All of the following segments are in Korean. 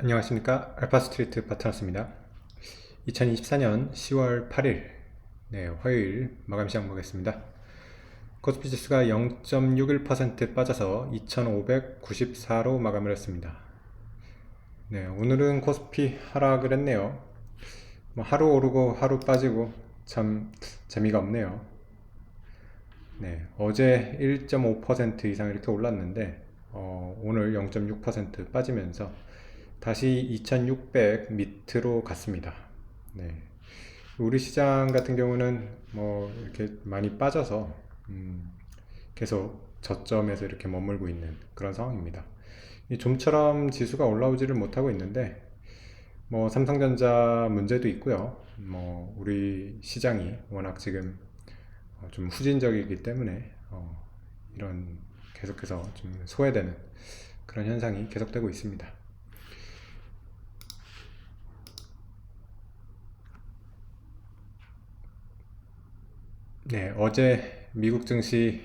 안녕하십니까. 알파스트리트 파트너스입니다. 2024년 10월 8일 화요일 마감 시장 보겠습니다. 코스피 지수가 0.61% 빠져서 2594로 마감을 했습니다. 오늘은 코스피 하락을 했네요. 하루 오르고 하루 빠지고 참 재미가 없네요. 어제 1.5% 이상 이렇게 올랐는데 오늘 0.6% 빠지면서 다시 2600 밑으로 갔습니다. 우리 시장 같은 경우는 뭐 이렇게 많이 빠져서 계속 저점에서 이렇게 머물고 있는 그런 상황입니다. 이 좀처럼 지수가 올라오지를 못하고 있는데 뭐 삼성전자 문제도 있고요. 뭐 우리 시장이 워낙 지금 좀 후진적이기 때문에 이런 계속해서 좀 소외되는 그런 현상이 계속되고 있습니다. 어제 미국 증시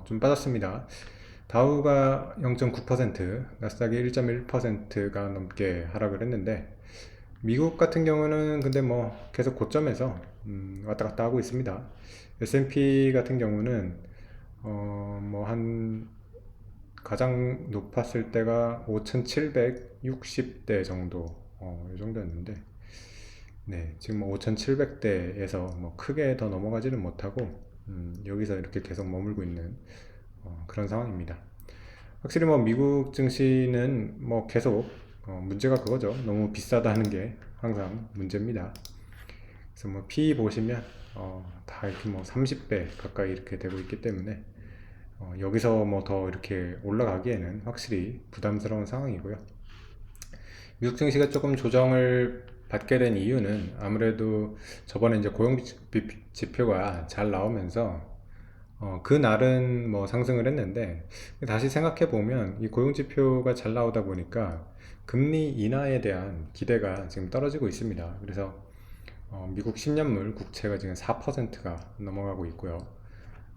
좀 빠졌습니다. 다우가 0.9%, 나스닥이 1.1%가 넘게 하락을 했는데 미국 같은 경우는 근데 뭐 계속 고점에서 왔다 갔다 하고 있습니다. S&P 같은 경우는 뭐 한 가장 높았을 때가 5,760대 정도 이 정도였는데 지금 5,700대에서 뭐 크게 더 넘어가지는 못하고 여기서 이렇게 계속 머물고 있는 그런 상황입니다. 확실히 뭐 미국 증시는 뭐 계속 문제가 그거죠. 너무 비싸다는 게 항상 문제입니다. 그래서 뭐 PE 보시면 다 이렇게 뭐 30배 가까이 이렇게 되고 있기 때문에 여기서 뭐 더 이렇게 올라가기에는 확실히 부담스러운 상황이고요. 미국 증시가 조금 조정을 받게 된 이유는 아무래도 저번에 이제 고용 지표가 잘 나오면서 그날은 뭐 상승을 했는데 다시 생각해 보면 이 고용 지표가 잘 나오다 보니까 금리 인하에 대한 기대가 지금 떨어지고 있습니다. 그래서 미국 10년물 국채가 지금 4%가 넘어가고 있고요.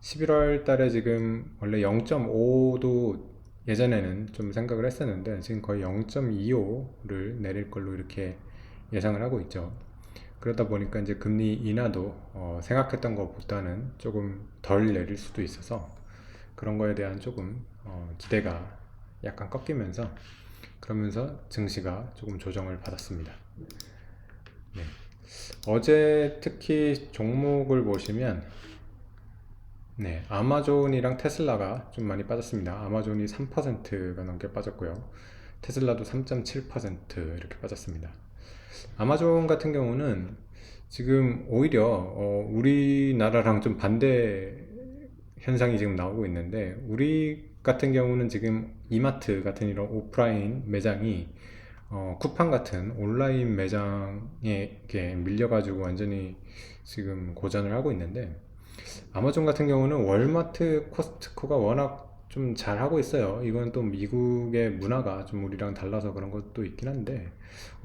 11월 달에 지금 원래 0.5도 예전에는 좀 생각을 했었는데 지금 거의 0.25를 내릴 걸로 이렇게 예상을 하고 있죠. 그러다 보니까 이제 금리 인하도 생각했던 것보다는 조금 덜 내릴 수도 있어서 그런 거에 대한 조금 기대가 약간 꺾이면서 그러면서 증시가 조금 조정을 받았습니다. 어제 특히 종목을 보시면 아마존이랑 테슬라가 좀 많이 빠졌습니다. 아마존이 3%가 넘게 빠졌고요. 테슬라도 3.7% 이렇게 빠졌습니다. 아마존 같은 경우는 지금 오히려 우리나라랑 좀 반대 현상이 지금 나오고 있는데 우리 같은 경우는 지금 이마트 같은 이런 오프라인 매장이 쿠팡 같은 온라인 매장에 이렇게 밀려가지고 완전히 지금 고전을 하고 있는데 아마존 같은 경우는 월마트, 코스트코가 워낙 좀 잘하고 있어요. 이건 또 미국의 문화가 좀 우리랑 달라서 그런 것도 있긴 한데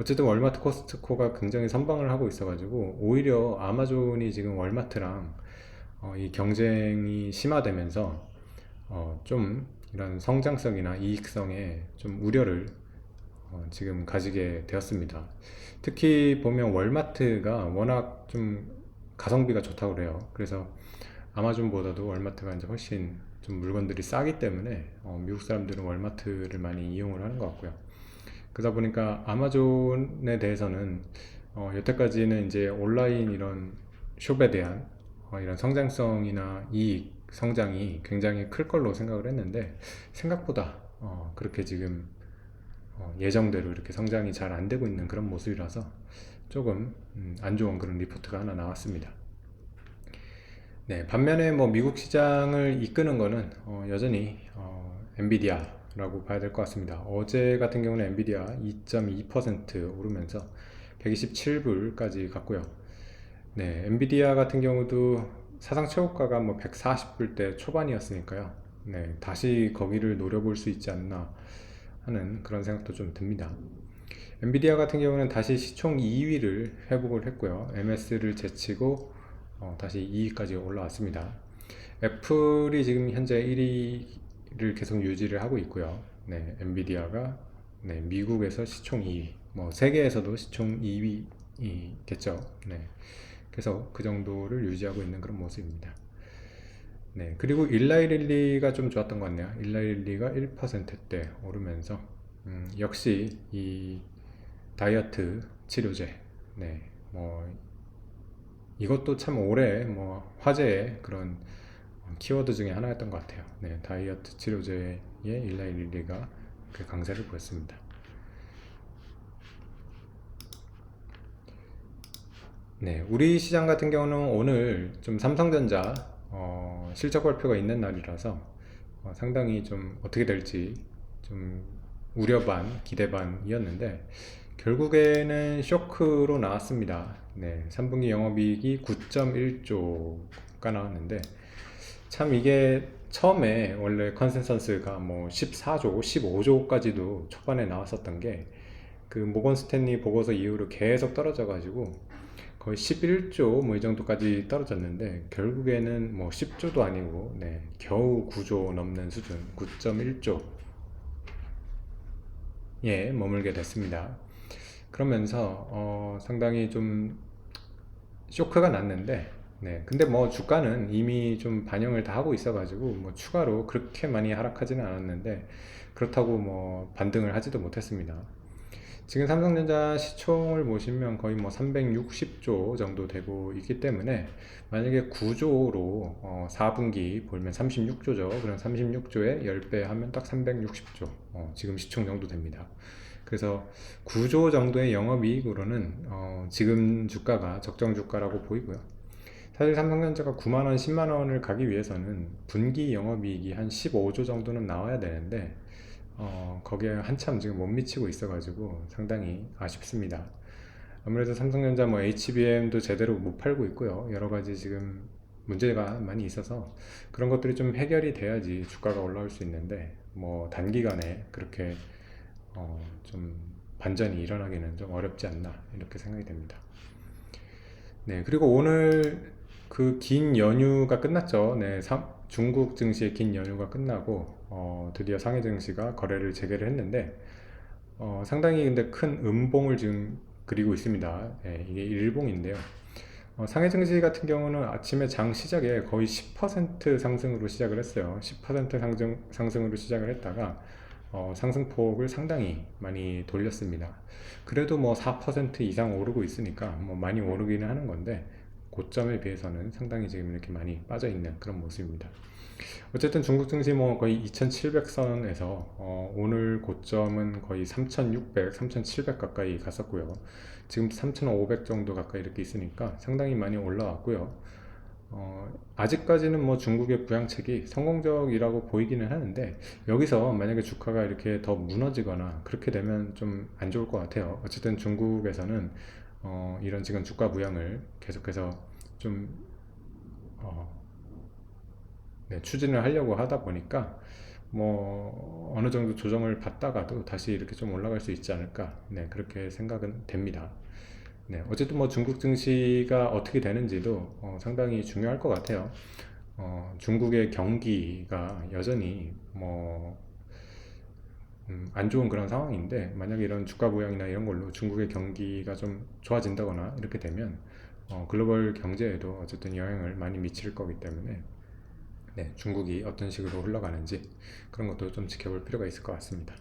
어쨌든 월마트, 코스트코가 굉장히 선방을 하고 있어가지고 오히려 아마존이 지금 월마트랑 이 경쟁이 심화되면서 좀 이런 성장성이나 이익성에 좀 우려를 지금 가지게 되었습니다. 특히 보면 월마트가 워낙 좀 가성비가 좋다고 그래요. 그래서 아마존보다도 월마트가 이제 훨씬 좀 물건들이 싸기 때문에 미국 사람들은 월마트를 많이 이용을 하는 것 같고요. 그러다 보니까 아마존에 대해서는 여태까지는 이제 온라인 이런 숍에 대한 이런 성장성이나 이익, 성장이 굉장히 클 걸로 생각을 했는데 생각보다 그렇게 지금 예정대로 이렇게 성장이 잘 안 되고 있는 그런 모습이라서 조금 안 좋은 그런 리포트가 하나 나왔습니다. 반면에 뭐 미국 시장을 이끄는 거는 여전히 엔비디아라고 봐야 될 것 같습니다. 어제 같은 경우는 엔비디아 2.2% 오르면서 127불까지 갔고요. 엔비디아 같은 경우도 사상 최고가가 뭐 140불대 초반이었으니까요. 다시 거기를 노려볼 수 있지 않나 하는 그런 생각도 좀 듭니다. 엔비디아 같은 경우는 다시 시총 2위를 회복을 했고요. MS를 제치고 다시 2위까지 올라왔습니다. 애플이 지금 현재 1위를 계속 유지를 하고 있고요. 엔비디아가 네, 미국에서 시총 2위, 뭐 세계에서도 시총 2위겠죠. 네, 그래서 그 정도를 유지하고 있는 그런 모습입니다. 네, 그리고 일라이릴리가 좀 좋았던 것 같네요. 일라이릴리가 1%대 오르면서 역시 이 다이어트 치료제, 네, 뭐 이것도 참 올해 뭐 화제의 그런 키워드 중에 하나였던 것 같아요. 네, 다이어트 치료제의 일라이릴리가 그 강세를 보였습니다. 네, 우리 시장 같은 경우는 오늘 좀 삼성전자 실적 발표가 있는 날이라서 상당히 좀 어떻게 될지 좀 우려 반, 기대 반이었는데 결국에는 쇼크로 나왔습니다. 네, 3분기 영업이익이 9.1조가 나왔는데 참 이게 처음에 원래 컨센서스가 뭐 14조, 15조까지도 초반에 나왔었던 게 그 모건 스탠리 보고서 이후로 계속 떨어져 가지고 거의 11조 뭐 이 정도까지 떨어졌는데 결국에는 뭐 10조도 아니고 네, 겨우 9조 넘는 수준 9.1조에 머물게 됐습니다. 그러면서 상당히 좀 쇼크가 났는데 네, 근데 뭐 주가는 이미 좀 반영을 다 하고 있어 가지고 뭐 추가로 그렇게 많이 하락하지는 않았는데 그렇다고 뭐 반등을 하지도 못했습니다. 지금 삼성전자 시총을 보시면 거의 뭐 360조 정도 되고 있기 때문에 만약에 9조로 4분기 보면 36조죠. 그럼 36조에 10배 하면 딱 360조 지금 시총 정도 됩니다. 그래서 9조 정도의 영업이익으로는 지금 주가가 적정 주가라고 보이고요. 사실 삼성전자가 9만원, 10만원을 가기 위해서는 분기 영업이익이 한 15조 정도는 나와야 되는데 거기에 한참 지금 못 미치고 있어가지고 상당히 아쉽습니다. 아무래도 삼성전자 뭐 HBM도 제대로 못 팔고 있고요. 여러 가지 지금 문제가 많이 있어서 그런 것들이 좀 해결이 돼야지 주가가 올라올 수 있는데 뭐 단기간에 그렇게 좀 반전이 일어나기는 좀 어렵지 않나 이렇게 생각이 됩니다. 네, 그리고 오늘 그 긴 연휴가 끝났죠. 네, 중국 증시의 긴 연휴가 끝나고 드디어 상해 증시가 거래를 재개를 했는데 상당히 근데 큰 음봉을 지금 그리고 있습니다. 네, 이게 일봉인데요. 상해 증시 같은 경우는 아침에 장 시작에 거의 10% 상승으로 시작을 했어요. 10% 상승으로 시작을 했다가 상승폭을 상당히 많이 돌렸습니다. 그래도 뭐 4% 이상 오르고 있으니까 뭐 많이 오르기는 하는 건데 고점에 비해서는 상당히 지금 이렇게 많이 빠져 있는 그런 모습입니다. 어쨌든 중국 증시 뭐 거의 2700선에서 오늘 고점은 거의 3600, 3700 가까이 갔었고요. 지금 3500 정도 가까이 이렇게 있으니까 상당히 많이 올라왔고요. 아직까지는 뭐 중국의 부양책이 성공적이라고 보이기는 하는데 여기서 만약에 주가가 이렇게 더 무너지거나 그렇게 되면 좀 안 좋을 것 같아요. 어쨌든 중국에서는 이런 지금 주가 부양을 계속해서 좀 어, 네, 추진을 하려고 하다 보니까 뭐 어느 정도 조정을 받다가도 다시 이렇게 좀 올라갈 수 있지 않을까 네, 그렇게 생각은 됩니다. 네, 어쨌든 뭐 중국 증시가 어떻게 되는지도 상당히 중요할 것 같아요. 중국의 경기가 여전히 뭐 안 좋은 그런 상황인데 만약에 이런 주가 부양이나 이런 걸로 중국의 경기가 좀 좋아진다거나 이렇게 되면 글로벌 경제에도 어쨌든 영향을 많이 미칠 거기 때문에 네, 중국이 어떤 식으로 흘러가는지 그런 것도 좀 지켜볼 필요가 있을 것 같습니다.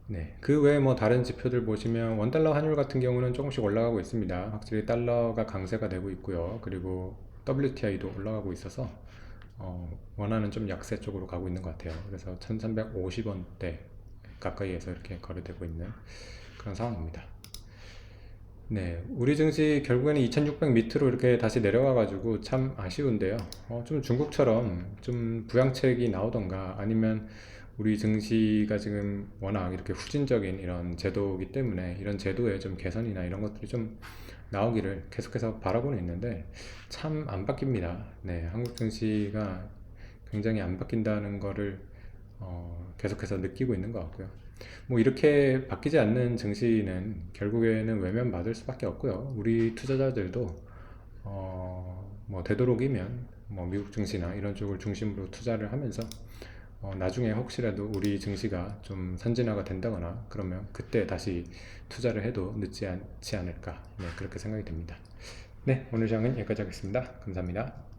네, 그 외에 뭐 다른 지표들 보시면 원달러 환율 같은 경우는 조금씩 올라가고 있습니다. 확실히 달러가 강세가 되고 있고요. 그리고 WTI도 올라가고 있어서 원화는 좀 약세 쪽으로 가고 있는 것 같아요. 그래서 1350원대 가까이에서 이렇게 거래되고 있는 그런 상황입니다. 네, 우리 증시 결국에는 2600 밑으로 이렇게 다시 내려가가지고 참 아쉬운데요. 좀 중국처럼 좀 부양책이 나오던가 아니면 우리 증시가 지금 워낙 이렇게 후진적인 이런 제도이기 때문에 이런 제도의 좀 개선이나 이런 것들이 좀 나오기를 계속해서 바라고는 있는데 참 안 바뀝니다. 네, 한국 증시가 굉장히 안 바뀐다는 거를 계속해서 느끼고 있는 것 같고요. 뭐 이렇게 바뀌지 않는 증시는 결국에는 외면받을 수밖에 없고요. 우리 투자자들도 뭐 되도록이면 뭐 미국 증시나 이런 쪽을 중심으로 투자를 하면서 나중에 혹시라도 우리 증시가 좀 선진화가 된다거나 그러면 그때 다시 투자를 해도 늦지 않지 않을까, 네, 그렇게 생각이 됩니다. 네, 오늘 시간은 여기까지 하겠습니다. 감사합니다.